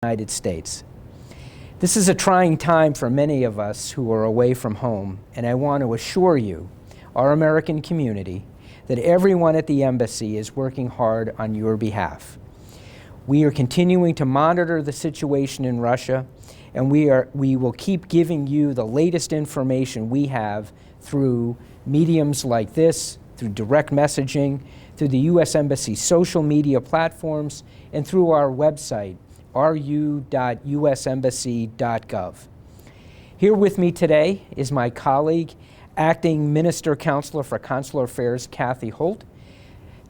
United States. This is a trying time for many of us who are away from home, and I want to assure you, our American community, that everyone at the embassy is working hard on your behalf. We are continuing to monitor the situation in Russia, and we will keep giving you the latest information we have through mediums like this, through direct messaging, through the U.S. Embassy social media platforms, and through our website, ru.usembassy.gov. Here with me today is my colleague, Acting Minister Counselor for Consular Affairs, Kathy Holt.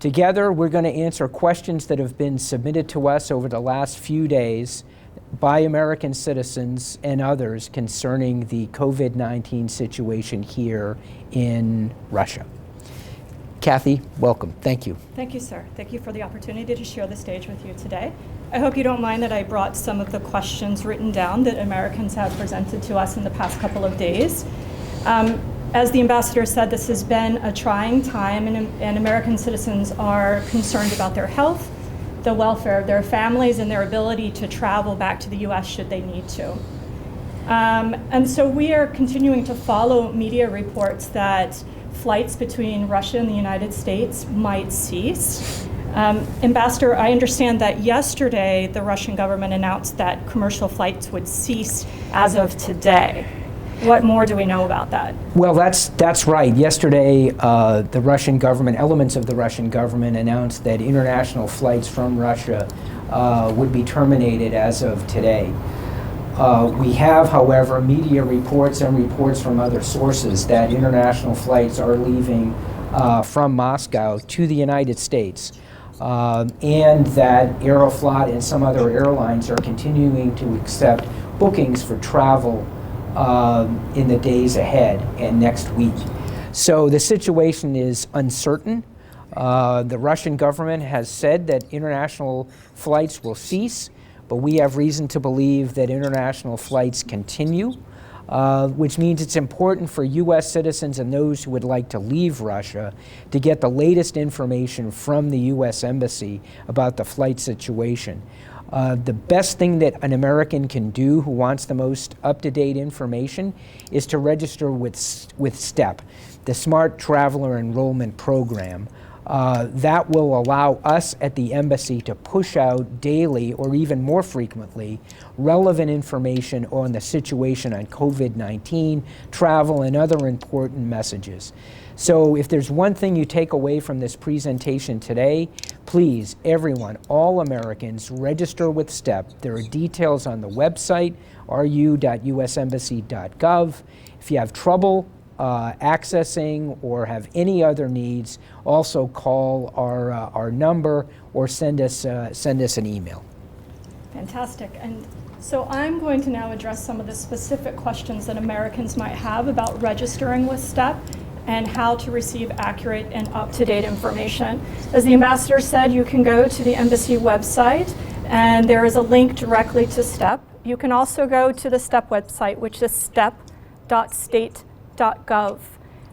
Together, we're going to answer questions that have been submitted to us over the last few days by American citizens and others concerning the COVID-19 situation here in Russia. Kathy, welcome. Thank you. Thank you, sir. Thank you for the opportunity to share the stage with you today. I hope you don't mind that I brought some of the questions written down that Americans have presented to us in the past couple of days. As the ambassador said, this has been a trying time, and American citizens are concerned about their health, the welfare of their families, and their ability to travel back to the U.S. should they need to. And so we are continuing to follow media reports that flights between Russia and the United States might cease. Ambassador, I understand that yesterday the Russian government announced that commercial flights would cease as of today. What more do we know about that? Well, that's right. Yesterday, the Russian government, elements of the Russian government announced that international flights from Russia would be terminated as of today. We have, however, media reports and reports from other sources that international flights are leaving from Moscow to the United States, and that Aeroflot and some other airlines are continuing to accept bookings for travel in the days ahead and next week. So the situation is uncertain. The Russian government has said that international flights will cease, but we have reason to believe that international flights continue, which means it's important for U.S. citizens and those who would like to leave Russia to get the latest information from the U.S. Embassy about the flight situation. The best thing that an American can do who wants the most up-to-date information is to register with STEP, the Smart Traveler Enrollment Program. That will allow us at the embassy to push out daily or even more frequently relevant information on the situation on COVID-19, travel, and other important messages. So if there's one thing you take away from this presentation today, please, everyone, all Americans, register with STEP. There are details on the website, ru.usembassy.gov. If you have trouble accessing or have any other needs, also call our number or send us an email. Fantastic. And so I'm going to now address some of the specific questions that Americans might have about registering with STEP and how to receive accurate and up-to-date information. As the ambassador said, you can go to the embassy website and there is a link directly to STEP. You can also go to the STEP website, which is step.state.gov.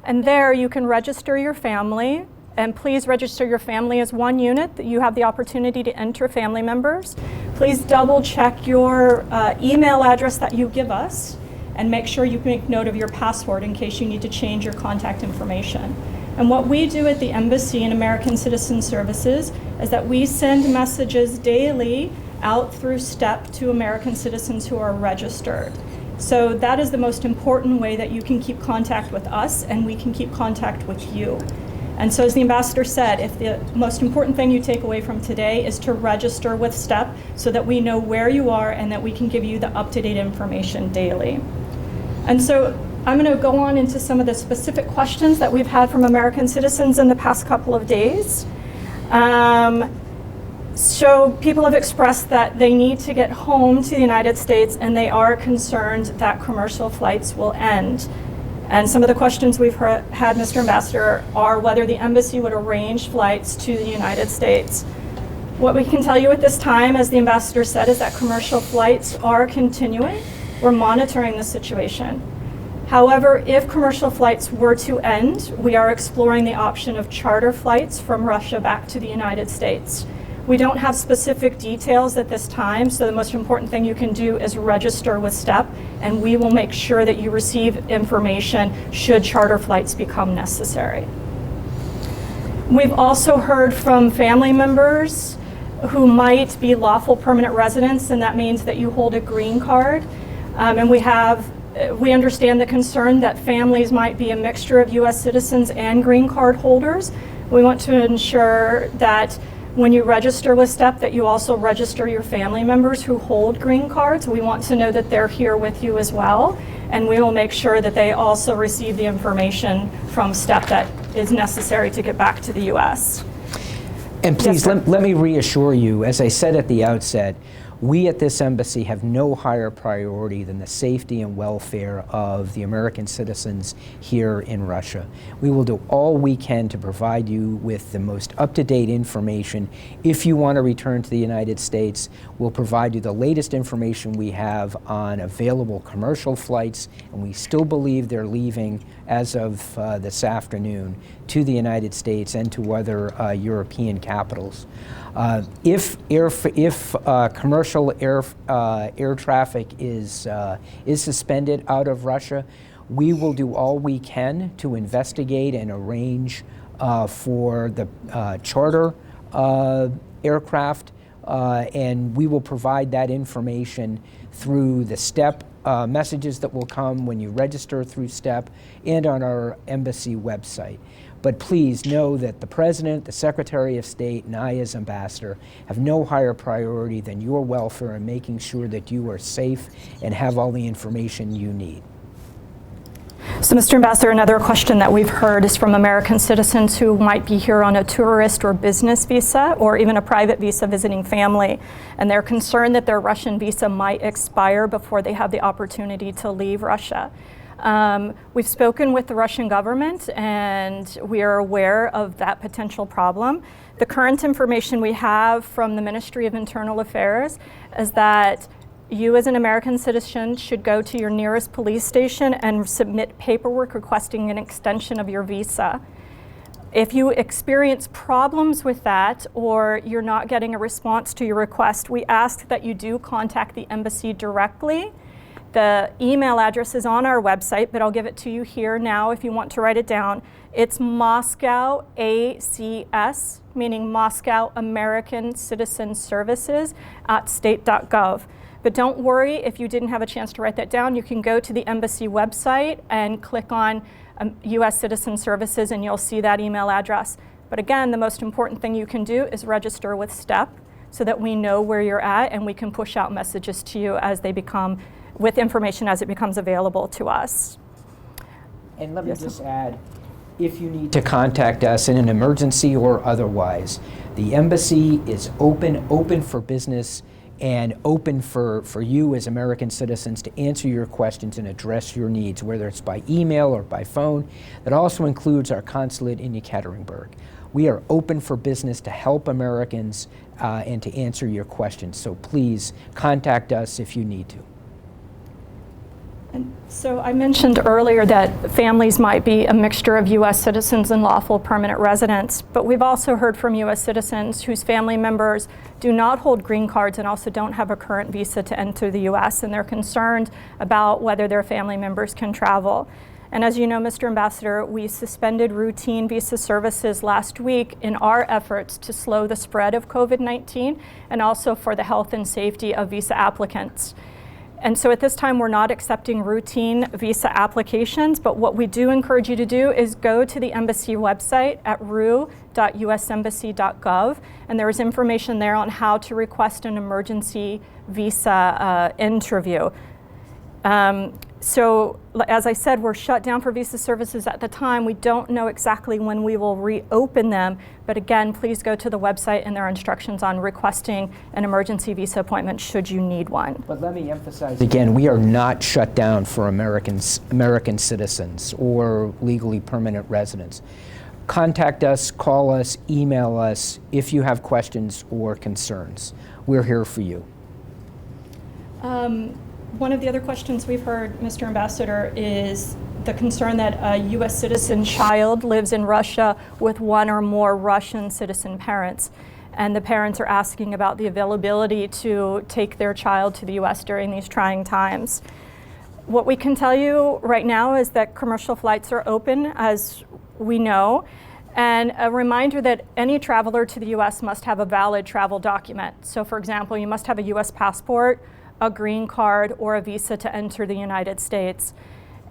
And there you can register your family, and please register your family as one unit, that you have the opportunity to enter family members. Please double check your email address that you give us, and make sure you make note of your password in case you need to change your contact information. And what we do at the Embassy and American Citizen Services is that we send messages daily out through STEP to American citizens who are registered. So that is the most important way that you can keep contact with us and we can keep contact with you. And so as the ambassador said, if the most important thing you take away from today is to register with STEP so that we know where you are and that we can give you the up-to-date information daily. And so I'm going to go on into some of the specific questions that we've had from American citizens in the past couple of days. So people have expressed that they need to get home to the United States and they are concerned that commercial flights will end. And some of the questions we've had, Mr. Ambassador, are whether the embassy would arrange flights to the United States. What we can tell you at this time, as the ambassador said, is that commercial flights are continuing. We're monitoring the situation. However, if commercial flights were to end, we are exploring the option of charter flights from Russia back to the United States. We don't have specific details at this time, so the most important thing you can do is register with STEP, and we will make sure that you receive information should charter flights become necessary. We've also heard from family members who might be lawful permanent residents, and that means that you hold a green card. And we understand the concern that families might be a mixture of U.S. citizens and green card holders. We want to ensure that when you register with STEP, that you also register your family members who hold green cards. We want to know that they're here with you as well, and we will make sure that they also receive the information from STEP that is necessary to get back to the U.S. And please, Yes, let me reassure you, as I said at the outset, we at this embassy have no higher priority than the safety and welfare of the American citizens here in Russia. We will do all we can to provide you with the most up-to-date information. If you want to return to the United States, we'll provide you the latest information we have on available commercial flights, and we still believe they're leaving as of this afternoon to the United States and to other European capitals. If commercial air traffic is suspended out of Russia, we will do all we can to investigate and arrange for the charter aircraft, and we will provide that information through the STEP messages that will come when you register through STEP and on our embassy website. But please know that the President, the Secretary of State, and I as Ambassador have no higher priority than your welfare and making sure that you are safe and have all the information you need. So, Mr. Ambassador, another question that we've heard is from American citizens who might be here on a tourist or business visa or even a private visa visiting family, and they're concerned that their Russian visa might expire before they have the opportunity to leave Russia. We've spoken with the Russian government, and we are aware of that potential problem. The current information we have from the Ministry of Internal Affairs is that you as an American citizen should go to your nearest police station and submit paperwork requesting an extension of your visa. If you experience problems with that or you're not getting a response to your request, we ask that you do contact the embassy directly. The email address is on our website, but I'll give it to you here now if you want to write it down. It's Moscow ACS, meaning Moscow American Citizen Services @state.gov. But don't worry if you didn't have a chance to write that down. You can go to the embassy website and click on U.S. Citizen Services, and you'll see that email address. But again, the most important thing you can do is register with STEP so that we know where you're at and we can push out messages to you as they become, with information as it becomes available to us. And let me just add, if you need to contact us in an emergency or otherwise, the embassy is open for business and open for you as American citizens to answer your questions and address your needs, whether it's by email or by phone. That also includes our consulate in Yekaterinburg. We are open for business to help Americans and to answer your questions. So please contact us if you need to. And so I mentioned earlier that families might be a mixture of U.S. citizens and lawful permanent residents, but we've also heard from U.S. citizens whose family members do not hold green cards and also don't have a current visa to enter the U.S., and they're concerned about whether their family members can travel. And as you know, Mr. Ambassador, we suspended routine visa services last week in our efforts to slow the spread of COVID-19 and also for the health and safety of visa applicants. And so at this time, we're not accepting routine visa applications, but what we do encourage you to do is go to the embassy website at ru.usembassy.gov, and there is information there on how to request an emergency visa interview. So as I said, we're shut down for visa services at the time. We don't know exactly when we will reopen them, but again, please go to the website and there are instructions on requesting an emergency visa appointment should you need one. But let me emphasize again, we are not shut down for American citizens or legally permanent residents. Contact us, call us, email us if you have questions or concerns. We're here for you. One of the other questions we've heard, Mr. Ambassador, is the concern that a U.S. citizen child lives in Russia with one or more Russian citizen parents. and the parents are asking about the availability to take their child to the US during these trying times. What we can tell you right now is that commercial flights are open, as we know, and a reminder that any traveler to the US must have a valid travel document. So for example, you must have a US passport, a green card, or a visa to enter the United States.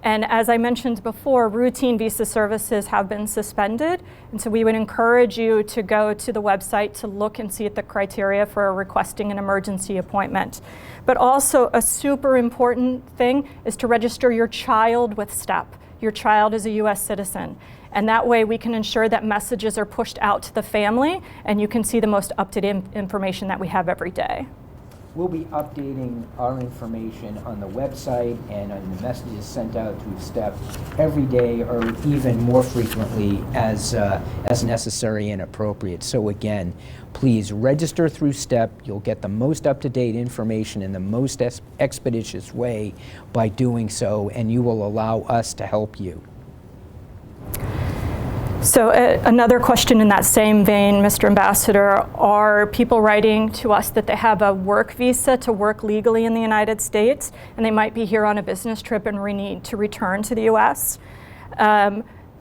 And as I mentioned before, routine visa services have been suspended, and so we would encourage you to go to the website to look and see at the criteria for requesting an emergency appointment. But also a super important thing is to register your child with STEP. Your child is a US citizen. And that way we can ensure that messages are pushed out to the family and you can see the most up-to-date information that we have every day. We'll be updating our information on the website and on the messages sent out through STEP every day, or even more frequently as necessary and appropriate. So again, please register through STEP. You'll get the most up-to-date information in the most expeditious way by doing so, and you will allow us to help you. So another question in that same vein, Mr. Ambassador, are people writing to us that they have a work visa to work legally in the United States, and they might be here on a business trip and need to return to the US?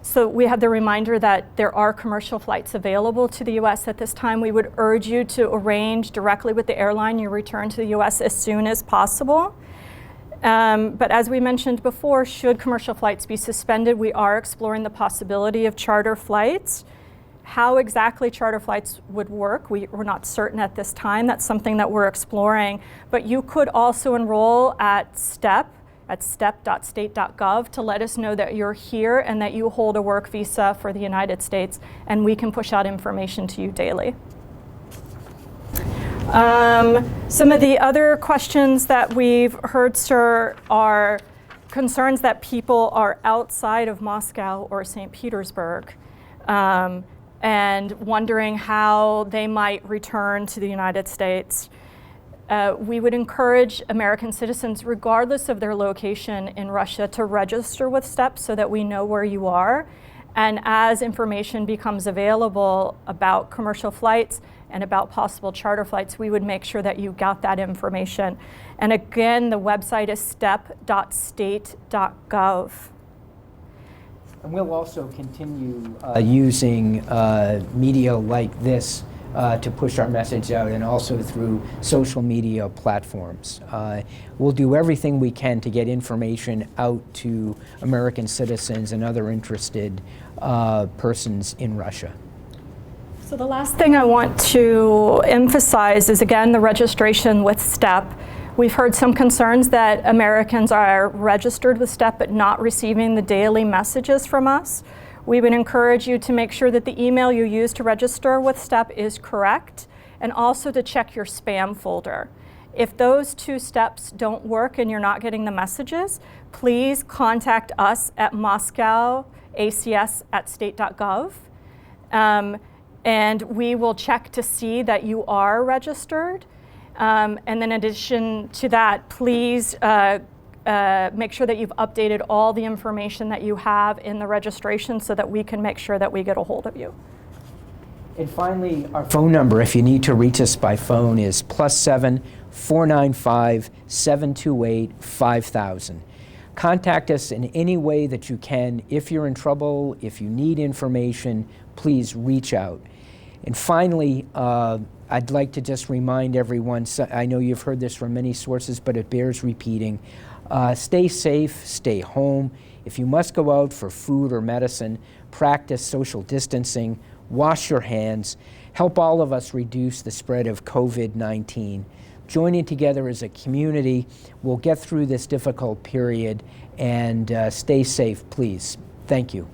So we have the reminder that there are commercial flights available to the US at this time. We would urge you to arrange directly with the airline your return to the US as soon as possible. But as we mentioned before, should commercial flights be suspended, we are exploring the possibility of charter flights. How exactly charter flights would work, we're not certain at this time. That's something that we're exploring. But you could also enroll at STEP, at step.state.gov, to let us know that you're here and that you hold a work visa for the United States, and we can push out information to you daily. Some of the other questions that we've heard, sir, are concerns that people are outside of Moscow or St. Petersburg and wondering how they might return to the United States. We would encourage American citizens, regardless of their location in Russia, to register with STEP so that we know where you are. And as information becomes available about commercial flights and about possible charter flights, we would make sure that you got that information. And again, the website is step.state.gov. And we'll also continue using media like this to push our message out, and also through social media platforms. We'll do everything we can to get information out to American citizens and other interested persons in Russia. So the last thing I want to emphasize is, again, the registration with STEP. We've heard some concerns that Americans are registered with STEP but not receiving the daily messages from us. We would encourage you to make sure that the email you use to register with STEP is correct, and also to check your spam folder. If those two steps don't work and you're not getting the messages, please contact us at moscowacs@state.gov. And we will check to see that you are registered. And then in addition to that, please make sure that you've updated all the information that you have in the registration so that we can make sure that we get a hold of you. And finally, our phone number, if you need to reach us by phone, is +7 495 728 5000. Contact us in any way that you can. If you're in trouble, if you need information, please reach out. And finally, I'd like to just remind everyone, I know you've heard this from many sources, but it bears repeating. Stay safe, stay home. If you must go out for food or medicine, practice social distancing, wash your hands, help all of us reduce the spread of COVID-19. Joining together as a community, we'll get through this difficult period, and stay safe, please. Thank you.